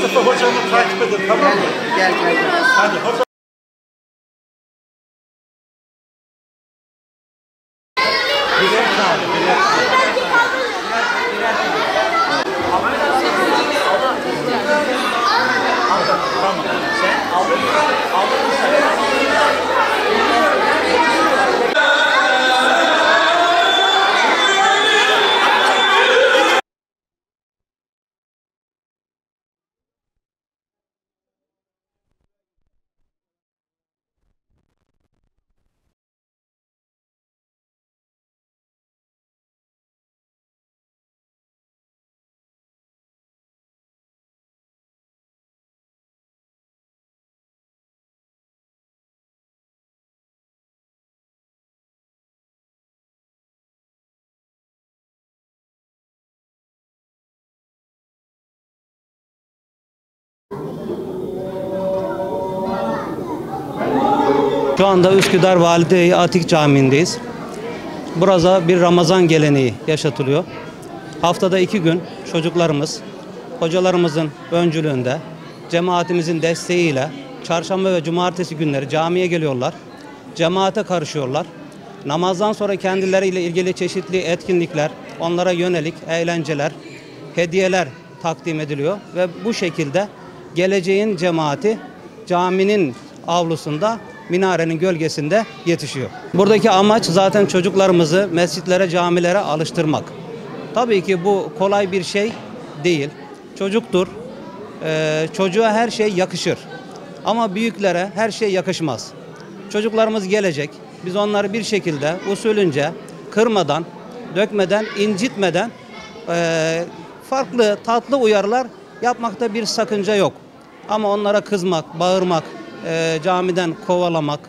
Mustafa hocamı takip edin, tamam mı? Gel. Hadi hocam. Birer tane, birer Tamam. Sen aldın mı? Şu anda Üsküdar Valide-i Atik Camii'ndeyiz. Burada bir Ramazan geleneği yaşatılıyor. Haftada 2 gün çocuklarımız, hocalarımızın öncülüğünde, cemaatimizin desteğiyle çarşamba ve cumartesi günleri camiye geliyorlar. Cemaate karışıyorlar. Namazdan sonra kendileriyle ilgili çeşitli etkinlikler, onlara yönelik eğlenceler, hediyeler takdim ediliyor. Ve bu şekilde geleceğin cemaati caminin avlusunda, minarenin gölgesinde yetişiyor. Buradaki amaç zaten çocuklarımızı mescitlere, camilere alıştırmak. Tabii ki bu kolay bir şey değil. Çocuktur. Çocuğa her şey yakışır. Ama büyüklere her şey yakışmaz. Çocuklarımız gelecek. Biz onları bir şekilde usulünce kırmadan, dökmeden, incitmeden farklı tatlı uyarılar yapmakta bir sakınca yok. Ama onlara kızmak, bağırmak, camiden kovalamak,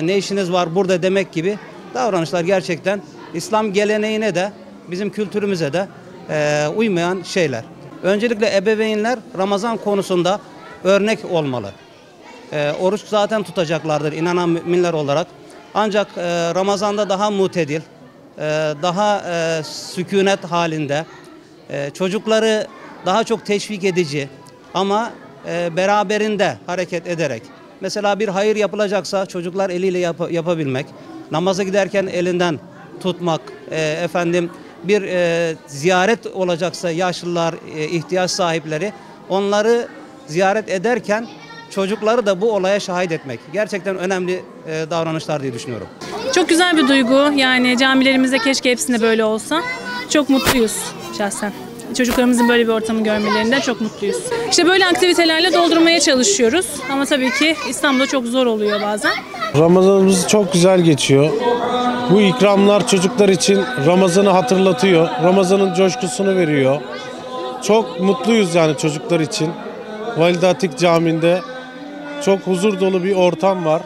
ne işiniz var burada demek gibi davranışlar gerçekten İslam geleneğine de bizim kültürümüze de uymayan şeyler. Öncelikle ebeveynler Ramazan konusunda örnek olmalı. Oruç zaten tutacaklardır inanan müminler olarak. Ancak Ramazan'da daha mutedil, daha sükunet halinde, çocukları daha çok teşvik edici ama beraberinde hareket ederek. Mesela bir hayır yapılacaksa çocuklar eliyle yapabilmek, namaza giderken elinden tutmak, bir ziyaret olacaksa yaşlılar, ihtiyaç sahipleri, onları ziyaret ederken çocukları da bu olaya şahit etmek. Gerçekten önemli davranışlar diye düşünüyorum. Çok güzel bir duygu. Yani camilerimizde keşke hepsinde böyle olsa. Çok mutluyuz şahsen. Çocuklarımızın böyle bir ortamı görmelerinden çok mutluyuz. İşte böyle aktivitelerle doldurmaya çalışıyoruz. Ama tabii ki İstanbul'da çok zor oluyor bazen. Ramazanımız çok güzel geçiyor. Bu ikramlar çocuklar için Ramazan'ı hatırlatıyor. Ramazan'ın coşkusunu veriyor. Çok mutluyuz yani çocuklar için. Valide Atik Camii'nde çok huzur dolu bir ortam var.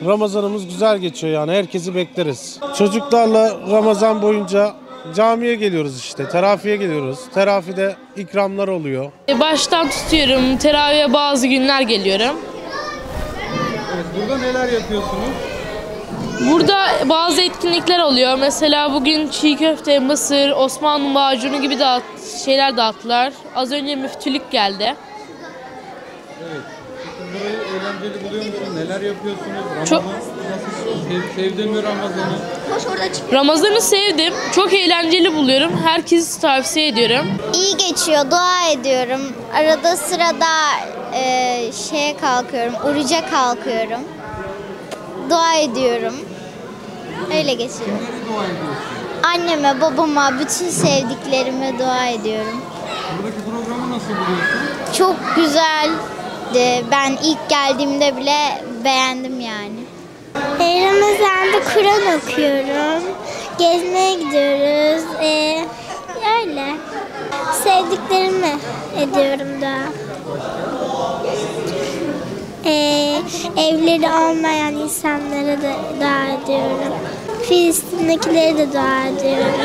Ramazanımız güzel geçiyor yani herkesi bekleriz. Çocuklarla Ramazan boyunca camiye geliyoruz işte, terafiye geliyoruz. Terafide ikramlar oluyor. Baştan tutuyorum, teraviye bazı günler geliyorum. Evet, burada neler yapıyorsunuz? Burada bazı etkinlikler oluyor. Mesela bugün çiğ köfte, mısır, Osmanlı macunu gibi şeyler dağıttılar. Az önce müftülük geldi. Evet. Burayı eğlenceli buluyor musun? Neler yapıyorsunuz? Çok... Sevdin mi Ramazan'ı? Ramazan'ı sevdim. Çok eğlenceli buluyorum. Herkesi tavsiye ediyorum. İyi geçiyor, dua ediyorum. Arada sırada şeye kalkıyorum, oruca kalkıyorum. Dua ediyorum. Öyle geçiyor. Kimlere dua ediyorsun? Anneme, babama, bütün sevdiklerime dua ediyorum. Buradaki programı nasıl buluyorsun? Çok güzeldi. Ben ilk geldiğimde bile beğendim yani. Ramazan'da Kur'an okuyorum. Gezmeye gidiyoruz. Öyle. Sevdiklerimi ediyorum da. Evleri olmayan insanlara da dua ediyorum. Filistin'dekileri de dua ediyorum.